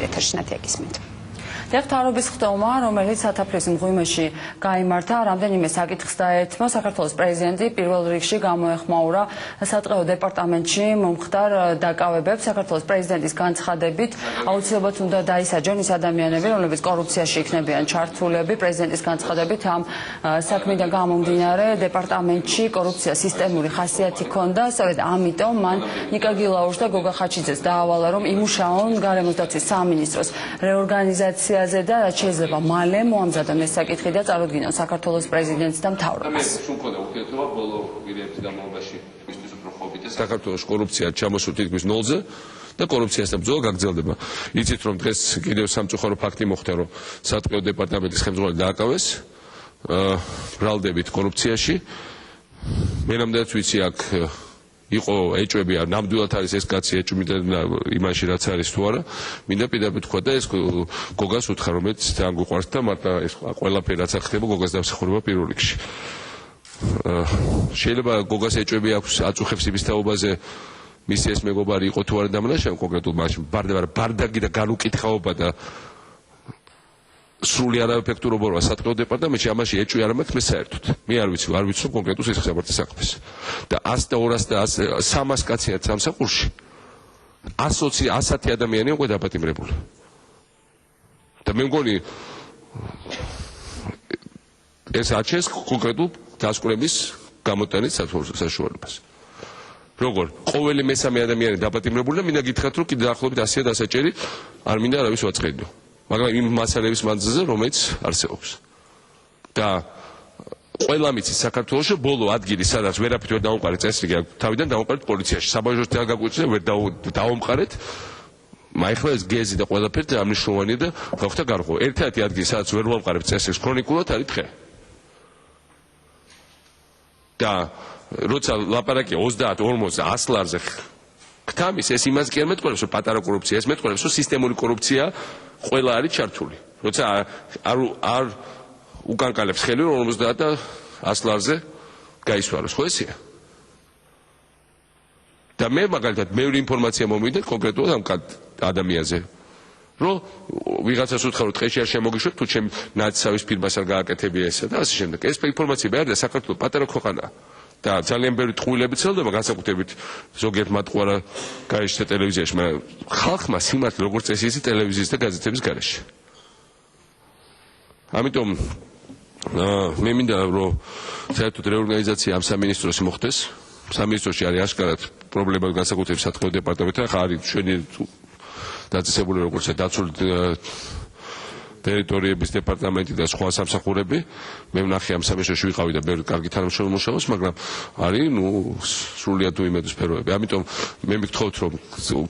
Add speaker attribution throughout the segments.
Speaker 1: ეთერში ნათიაგისმით. Დეღთარობის ხდომა, რომელიც სათაფლის მღვიმეში გაიმართა, რამდენიმე საკითხს დაეთმო. საქართველოს პრეზიდენტი პირველ რიგში გამოეხმაურა სატყეო დეპარტამენტში მომხდარ დაკავებებს. საქართველოს პრეზიდენტის განცხადებით, აუცილებლად უნდა დაისაჯონ ის ადამიანები, რომლებიც კორუფციაში იქნებიან ჩართულები. პრეზიდენტის განცხადებით, ამ საქმიდან გამომდინარე დეპარტამენტში კორუფცია სისტემური ხასიათი ჰქონდა. სწორედ ამიტომ მან ნიკა გილაურს და გოგა ხაჩიძეს დაავალა, რომ იმუშაონ გარემოს დაცვის სამინისტროს რეორგანიზაცია და რაც შეიძლება მალე მოამზადონ ეს საკითხი და წარუდგინონ საქართველოს პრეზიდენტს და მთავრობას.
Speaker 2: საქართველოს კორუფცია ჩამოსულ თითქმის ნოლზე და კორუფციასთან ბრძოლა გაგრძელდება. იცით რომ დღეს კიდევ სამწუხარო ფაქტი მოხდა, რომ სატყეო დეპარტამენტის ხელმძღვანელი დააკავეს ბრალდებით კორუფციაში. მე ნამდვილად ვიცი აქ იყო ეჭვები, ნამდვილად არის ეს კაცი ეჭვმიტა იმაში რაც არის თუ არა. მინდა პირდაპირ თქვა და ეს გოგას უთხრა, რომელიც თან გვიყვარს და მარტო ეს ყველაფერი რაც ახდება გოგას დამსახურება პირველ რიგში. შეიძლება გოგას ეჭვები აქვს აწუხებს იმის თაობაზე მისი ეს მეგობარი იყო თუ არა დამნაშავე კონკრეტულ მაშინ ბარდაგი და განუკითხაობა და სრული არაეფექტურობა სატყეო დეპარტამენტში ამაში ეჭვი არ მაქვს მე საერთოდ. მე არ ვიცი რომ კონკრეტულ სიხსაბართა საქმეს. და 100 და 200 და 300 კაცია სამსახურში. 100 ადამიანი უკვე დაპატიმრებული. და მე მგონი ეს აჩენს კონკრეტულ დასკვნების გამოტანის საშუალებას. როგორ ყოველი მესამე ადამიანი დაპატიმრებული და მინდა გითხრათ რომ კიდე დაახლოებით 100 და ასაჭერი არ მინდა არავის ვაწყედო. მაგრამ იმ მასალების მანძილზე რომელიც არსებობს. და ყველა მიცის საქართველოში ბოლო ადგილი სადაც ვერაფრით ვერ დავამყარეთ წესრიგი თავიდან დავამყარეთ პოლიციაში. საბაჟოში არ გაგვიწია ვერ დავამყარეთ. მაიხლა ეს გეზი და ყველაფერი და ამნიშნულოვანია და გავხდა გარღვევა. ერთ-ერთი ადგილი სადაც ვერ ვამყარებ წესრიგს ქრონიკულად არის დღე. და როცა ლაპარაკია 30-40 ლარზე ქთამის ეს იმას კი არ მეტყველებს რომ პატარა კორუფცია, ეს მეტყველებს რომ სისტემური კორუფცია ყველა არის ჩართული. როცა არ უკანკალებს ხელი რომ 50 და 100 ლარზე გაისვაროს, ხო ესეა? და მე მაგალითად მეორე ინფორმაცია მომიდეთ კონკრეტულად ამ ადამიანზე. რომ ვიღაცას უთხრა რომ დღეში არ შემოგიშვებ თუ ჩემ ნაცისავის ფირმას არ გააკეთებია ესა და ასე შემდეგ. ეს ინფორმაცია არ და საქართველოს პატარა ქვეყანაა. და ძალიან ბევრი ტყუილები ცელდება განსაკუთრებით ზოგიერთ მატყუარა გაიშთა ტელევიზიაში, მაგრამ ხალხმა სიმართლე როგორც წესი იცი ტელევიზიის და გაზეთების გარეშე. ამიტომ მე მინდა რომ საერთოდ რეორგანიზაცია ამ სამინისტროში მოხდეს. სამინისტროში არის აშკარად პრობლემა განსაკუთრებით სატყეო დეპარტამენტთან, ხა არის ჩვენი დაწესებული როგორც დაცული ტერიტორიების დეპარტამენტი და სხვა სამსახურები. მე ვნახე ამ სამინისტროში ვიყავი და ბევრი კარგი თანამშრომელი მუშაობს, მაგრამ არის სრულიად უიმედო სფეროები. ამიტომ მე მიგთხოვთ რომ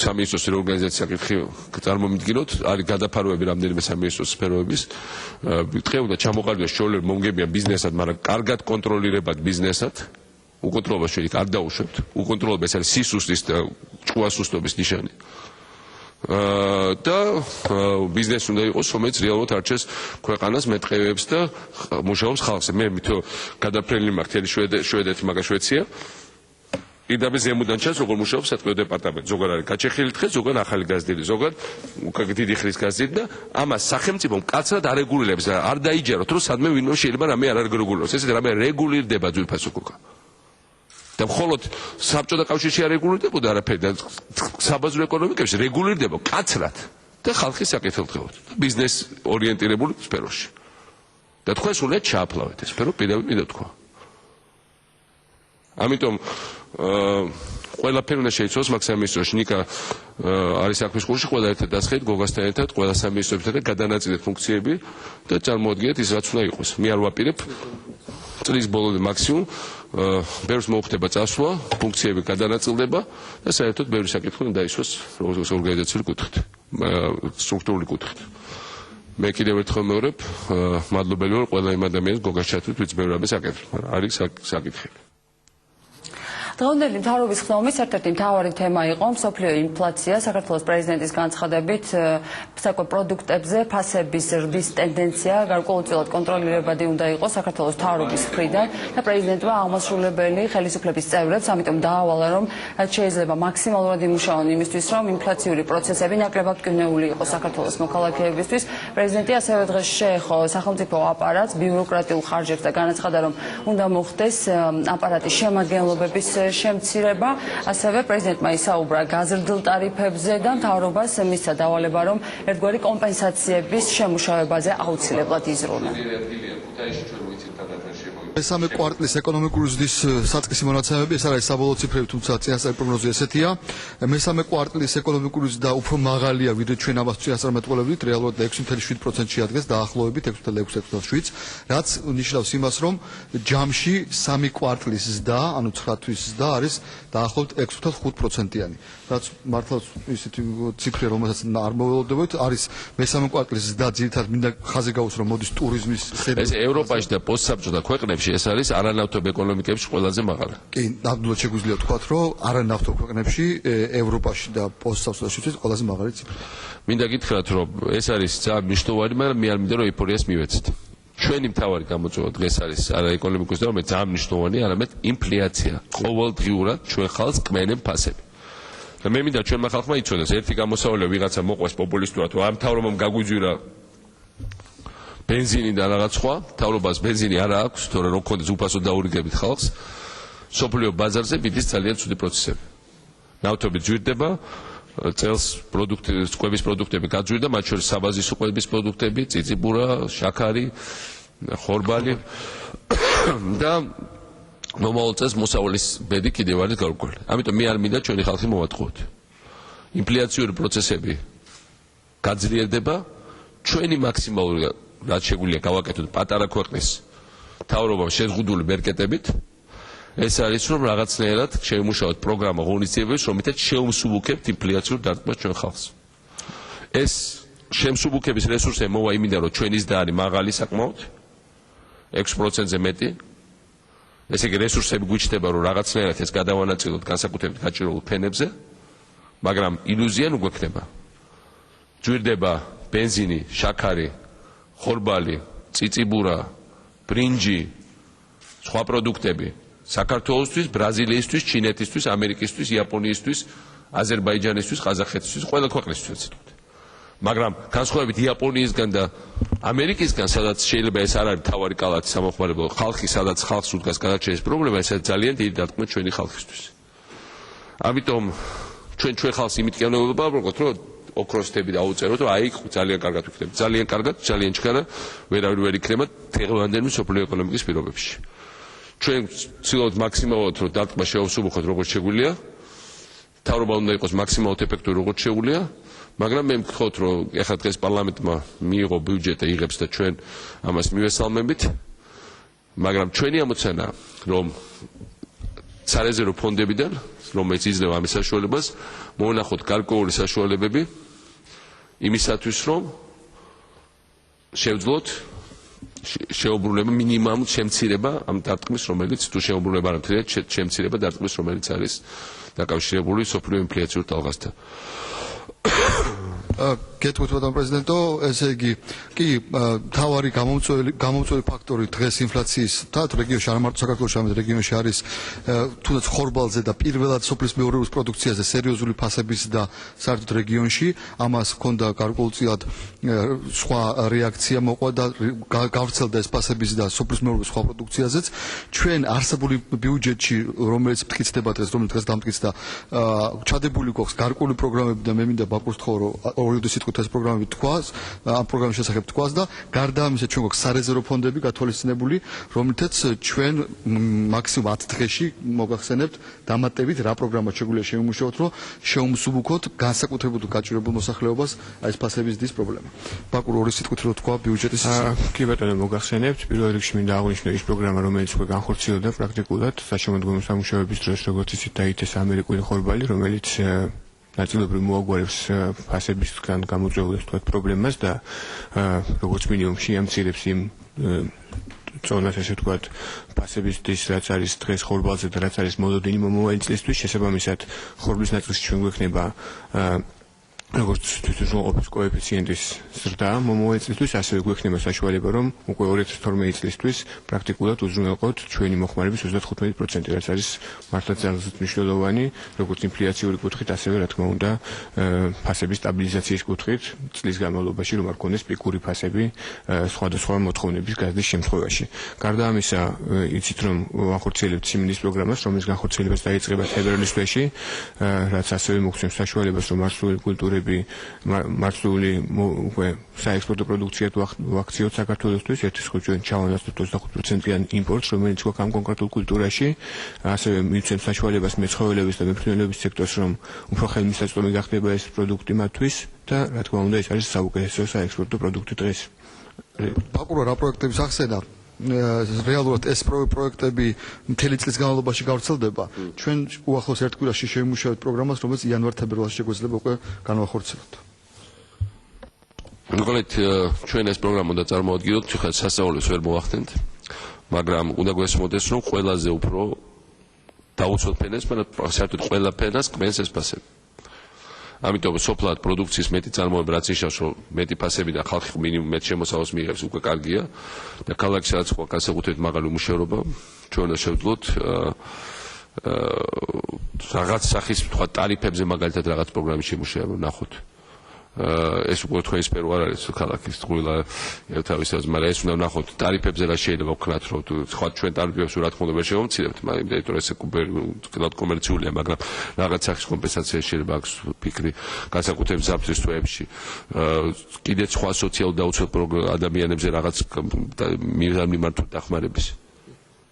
Speaker 2: სამინისტროს რეორგანიზაცია კითხი წარმომიდგინოთ, არის გადაფარვები რამდენიმე სამინისტროს სფეროების. კითხი უნდა ჩამოყალიბდეს შეუძლებელი მომგებიან ბიზნესად, მაგრამ კარგად კონტროლირებად ბიზნესად. უკონტროლებას შეიძლება არ დაუშვებთ. უკონტროლება ეს არის სისუსტის და ჭკუასუსტობის ნიშანი. და ბიზნესი უნდა იყოს, რომელიც რეალურად არჩევს ქვეყანას მეტყევებს და მუშაობს ხალხზე. მე მითო გადაფრენილი მაქვს თელი შვედეთი, მაგა შვეცია. პირდაპირ ზემოდან ჩანს როგორ მუშაობს სატყეო დეპარტამენტი. ზოგადად არის გაჩეხილი დღე, ზოგადად ახალი გაზრდილი, ზოგადად დიდი ხნის გაზრდილი და ამას სახელმწიფო მკაცრად არეგულირებს. არ დაიჯეროთ რომ სადმე ვინმე შეიძლება რამე არ არეგულიროს. ესე რამე რეგულირდება ძვირფასო გოგა. და მხოლოდ საბჭოთა კავშირში არ რეგულირდებოდა არაფერი და საბაზრო ეკონომიკებში რეგულირდება კაცრად და ხალხის საკეთილდღეოდ და ბიზნეს ორიენტირებული სფეროში. და თქვენ სულეთ ჩააფლავეთ ეს სფერო პირდაპირ მინდა თქვა. ამიტომ ყველაფერი უნდა შეიცვალოს მაგ სამინისტროში. ნიკა არის საქმის კურსში, ყველა ერთად დასხეთ გოგასთან ერთად, ყველა სამინისტროსთან და გადანაწილეთ ფუნქციები და წარმოადგინეთ ის რაც უნდა იყოს. მე არ ვაპირებ წლის ბოლომდე მაქსიმუმ ბევრს მოუხდება წასვლა, ფუნქციები გადანაწილდება და საერთოდ ბევრი საკითხი უნდა დაისვას ორგანიზაციული კუთხით, სტრუქტურული კუთხით. მე კიდევ ერთხელ მეორებ, მადლობელი ვარ ყველა იმ ადამიანს გოგას ჩათვლით, ვინც ბევრ რამეს აკეთებს, მაგრამ არის საკითხები.
Speaker 1: დღევანდელი მთავრობის ხდომის ერთ-ერთი მთავარი თემა იყო მსოფლიო ინფლაცია. საქართველოს პრეზიდენტის განცხადებით, საკვე პროდუქტებზე ფასების ზრდის ტენდენცია გარკვეულწილად კონტროლირებადი უნდა იყოს საქართველოს მთავრობის მხრიდან და პრეზიდენტმა აღმასრულებელი ხელისუფლების წევრებს ამიტომ დაავალა, რომ შეიძლება მაქსიმალურად იმუშაონ იმისთვის, რომ ინფლაციური პროცესები ნაკლებად მტკივნეული იყოს საქართველოს მოქალაქეებისთვის. პრეზიდენტი ასევე დღეს შეეხო სახელმწიფო აპარატს ბიუროკრატიულ ხარჯებს და განაცხადა, რომ უნდა მოხდეს აპარატის შემადგენლობების შემცირება. ასევე პრეზიდენტმა ისაუბრა გაზრდილ ტარიფებზე და მთავრობას მისცა დავალება, რომ ერთგვარი კომპენსაციების შემუშავებაზე აუცილებლად იზრუნო.
Speaker 3: მესამე კვარტლის ეკონომიკური ზრდის საწყისი მონაცემები, ეს არის საბოლოო ციფრები, თუმცა წინასწარი პროგნოზი ესეთია. მესამე კვარტლის ეკონომიკური ზრდა უფრო მაღალია, ვიდრე ჩვენ ამას წინასწარმეტყველებდით, რეალურად 6.7%-ში ადგეს, დაახლოებით 6.6%, რაც ნიშნავს იმას, რომ ჯამში სამი კვარტლის ზრდა, ანუ 9 თვის ზრდა არის დაახლოებით 6.5%-იანი. რაც მართლაც ისეთი ციფრია, რომელსაც არ მოველოდებთ, არის მესამე კვარტლის ზრდა, ძირითადად მინდა ხაზი გავუსვა, რომ მოდის ტურიზმის სექტორში.
Speaker 2: ეს ევროპაში და პოსტსაბჭოთა ქვეყნებში ეს არის არანავთობ ეკონომიკებში ყველაზე მაღალი.
Speaker 3: კი, ნამდვილად შეგვიძლია ვთქვათ, რომ არანავთობ ქვეყნებში, ევროპაში და პოსტსაბჭოთაშიც ყველაზე მაღალი ციფრა.
Speaker 2: მინდა გითხრათ, რომ ეს არის ძალიან მნიშვნელოვანი, მაგრამ მე არ მინდა რომ ეიფორიას მივეცეთ. ჩვენი მთავარი გამოწვევა დღეს არის არა ეკონომიკური ზრდა, რომელიც ძალიან მნიშვნელოვანია, არამედ ინფლაცია. ყოველდღიურად ჩვენ ხალხს კმენენ ფასები. და მე მინდა ჩვენმა ხალხმა იცოდეს, ერთი გამოსავალია ვიღაცა მოყვეს პოპულისტურად, რომ ამ მთავრობამ გაგვიძვირა ბენზინი და რაღაც სხვა, მთავრობას ბენზინი არ აქვს, თორე რომ გქონდეს უფასო დაურიგებით ხალხს. სოფლიო ბაზარზე მიდის ძალიან ცუდი პროცესები. ნავთობი ძვირდება, წელს კვების პროდუქტები გაძვირდა, მათ შორის საბაზისო კვების პროდუქტები, წიწიბურა, შაქარი, ხორბალი და მომავალ წელს მოსავლის ბედი კიდევ არის გარკვეული. ამიტომ მე არ მინდა ჩვენი ხალხი მოვატყუოთ. ინფლაციური პროცესები გაძლიერდება, ჩვენი მაქსიმალური რაც შეგვიძლია გავაკეთოთ პატარა ქვეყნის მთავრობამ შეზღუდული მერკეტებით, ეს არის რომ რაღაცნაირად შევიმუშაოთ პროგრამა ღონისძიებების, რომლითაც შევსუბუქებთ ინფლაციურ დარტყმას ჩვენ ხალხს. ეს შემსუბუქების რესურსები მოვა იმიდან, რომ ჩვენი ზრდა არის მაღალი საკმაოდ 6%-ზე მეტი. ესე იგი რესურსები გვიჩნდება, რომ რაღაცნაირად ეს გადავანაწილოთ განსაკუთრებით გაჭირებულ ფენებზე, მაგრამ ილუზია ნუ გვექნება. ძვირდება ბენზინი, შაქარი, ხორბალი, წიწიბურა, ბრინჯი, სხვა პროდუქტები საქართველოსთვის, ბრაზილიისთვის, ჩინეთისთვის, ამერიკისთვის, იაპონიისთვის, აზერბაიჯანისთვის, ყაზახეთისთვის, ყველა ქვეყნისთვის. მაგრამ განსხვავებით იაპონიისგან და ამერიკისგან, სადაც შეიძლება ეს არ არის მთავარი კალათი სამოხმარებლო ხალხი, სადაც ხალხს უდგას განაჩენის პრობლემა, ეს ძალიან დიდი დარტყმა ჩვენი ხალხისთვის. ამიტომ ჩვენ ხალხს იმით კენოებობთ, რომ ოქროსთები დაუწეროთ, რომ აი ძალიან კარგად ვიქნებით. ძალიან კარგად, ძალიან ჩქარა, ვერავინ ვერ იქნება დღევანდელი სოფლიო ეკონომიკის პირობებში. ჩვენ ვცდილობთ მაქსიმალურად რომ დარტყმა შევსუბუქოთ როგორც შეგვიძლია. მთავრობა უნდა იყოს მაქსიმალურად ეფექტური როგორც შეგვიძლია, მაგრამ მე მგონი რომ ეხლა დღეს პარლამენტმა მიიღო ბიუჯეტი იღებს და ჩვენ ამას მივესალმებით. მაგრამ ჩვენი ამოცანა რომ სარეზერვო ფონდებიდან, რომელიც იძლევა ამის საშუალებას, მოვნახოთ გარკვეული საშუალებები იმისათვის, რომ შევძლოთ შეუბრუნება მინიმალურ შემცირება ამ დარტყმის, რომელიც თუ შეუბრუნება არ მთლიანად შემცირება დარტყმის, რომელიც არის დაკავშირებული სოფლიო ინფლაციურ ტალღასთან.
Speaker 3: გეტყვით ბატონ პრეზიდენტო, ესე იგი, კი, მთავარი გამომწვევი ფაქტორი დღეს ინფლაციის თათ რეგიონში, არ მარტო საქართველოში, არამედ რეგიონში არის თუნდაც ხორბალზე და პირველად სოფლის მეურნეობის პროდუქციაზე სერიოზული ფასების და საერთოდ რეგიონში, ამას ჰქონდა გარკვეულწილად სხვა რეაქცია მოყვა და გავრცელდა ეს ფასების და სოფლის მეურნეობის სხვა პროდუქციაზეც. ჩვენ არსებული ბიუჯეტში, რომელიც მტკიცდება დღეს, რომელიც დღეს დამტკიცდა, ჩადებული გვაქვს გარკვეული პროგრამები და მე მინდა ბაკურს თქვა, რომ ორი სიტყვით ეს პროგრამები თქვას, ამ პროგრამის შესახებ თქვას და გარდა ამისა ჩვენ გვაქვს სარეზერვო ფონდები გათვალისწინებული, რომლითაც ჩვენ მაქსიმუმ 10 დღეში მოგახსენებთ დამატებით რა პროგრამა შეგვიძლია შევიმუშაოთ, რომ შევსუბუქოთ განსაკუთრებულ გაჭირებულ მოსახლეობას აი ეს ფასების ზრდის პრობლემა. ბაკურ ორი სიტყვით რო თქვა ბიუჯეტის
Speaker 4: კი ბატონო მოგახსენებთ, პირველ რიგში მინდა აღვნიშნო ის პროგრამა, რომელიც უკვე განხორციელდა პრაქტიკულად საშემოდგომო სამუშაოების დროს, როგორც იცით, დაიწყეს ამერიკული ხორბალი, რომელიც ნაწილობრივ მოაგვარებს ფასებისგან გამოწვეულ პრობლემას და როგორც მინიმუმ შეამცირებს იმ წონას ესე ვთქვათ ფასების დის რაც არის დღეს ხორბალზე და რაც არის მოლოდინი მომავალი წლისთვის შესაბამისად ხორბლის ნაწილში ჩვენ გვექნება როგორც თვითმსახურების კოეფიციენტის ზრდა მომავალი წლისთვის ასევე გვექნება საშუალება რომ უკვე 2012 წლისთვის პრაქტიკულად უზრუნველყოთ ჩვენი მოხმარების 35%, რაც არის მართლაც ძალიან მნიშვნელოვანი როგორც ინფლაციური კუთხით ასევე რა თქმა უნდა ფასების სტაბილიზაციის კუთხით წლის განმავლობაში რომ არ ქონდეს პიკური ფასები სხვადასხვა მოთხოვნების გაზრდის შემთხვევაში. გარდა ამისა იცით რომ ვახორციელებთ სიმინდის პროგრამას რომლის განხორციელებაც დაიწყება თებერვლის თვეში რაც ასევე მოგცემს საშუალებას რომ მარსული კულტურები მარსული უკვე საექსპორტო პროდუქციად ვაქციოთ საქართველოსთვის ერთის ხუთი ჩავანაცვლოთ 25%-იან იმპორტს რომელიც გვაქვს ამ კონკრეტულ კულტურაში ასევე მიცემს საშუალებას მეცხოველეობის და მეფრინველების სექტორს რომ უფრო ხელმისაწვდომი გახდება ეს პროდუქტი მათთვის და რა თქმა უნდა ეს არის საუკეთესო საექსპორტო პროდუქტი დღეს.
Speaker 3: ბაკურა რა პროექტების ახსენა რეალურად ეს პროექტები მთელი წლის განმავლობაში გავრცელდება. ჩვენ უახლოს ერთ კვირაში შევიმუშავებთ პროგრამას, რომელიც იანვარ-თებერვალში შეგვეძლება უკვე განვახორციელოთ.
Speaker 2: მოგეთ ჩვენ ეს პროგრამა უნდა წარმოვადგინოთ, ხა სასწაულებს ვერ მოვახდენთ, მაგრამ უნდა გვესმოდეს, რომ ყველაზე უფრო დაუცველ ფენას, მაგრამ საერთოდ ყველა ფენას კმენს ეს ფასები. ამიტომ სოფლად პროდუქციის მეტი წარმოება რაც იშავს რომ მეტი ფასები და ხალხი მინიმუმ მეტ შემოსავალს მიიღებს უკვე კარგია და ქალაქში სადაც ხო განსაკუთრებით მაღალი უმუშევრობა ჩვენ უნდა შევძლოთ რაღაც სახის თქვა ტარიფებზე მაგალითად რაღაც პროგრამის შემუშავება ნახოთ ეს უკვე თქვენი სფერო არ არის ქალაქის ყველა თავისას მაგრამ ეს უნდა ნახოთ ტარიფებზე რა შეიძლება ვქნათ რომ სხვა ჩვენ ტარიფებს რა თქმა უნდა ვერ შევამცირებთ იმიტომ რომ ეს კლად კომერციულია მაგრამ რაღაც სახის კომპენსაცია შეიძლება აქვს ფიქრი განსაკუთრებით ზაფხულის თვეებში კიდეც სხვა სოციალურ დაუცველ ადამიანებზე რაღაც მიმართული დახმარების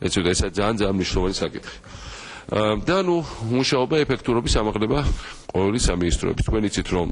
Speaker 2: ეს ძალიან მნიშვნელოვანი საკითხი და ნუ მუშაობა ეფექტურობის ამაღლება ყოველი სამინისტროების თქვენ იცით რომ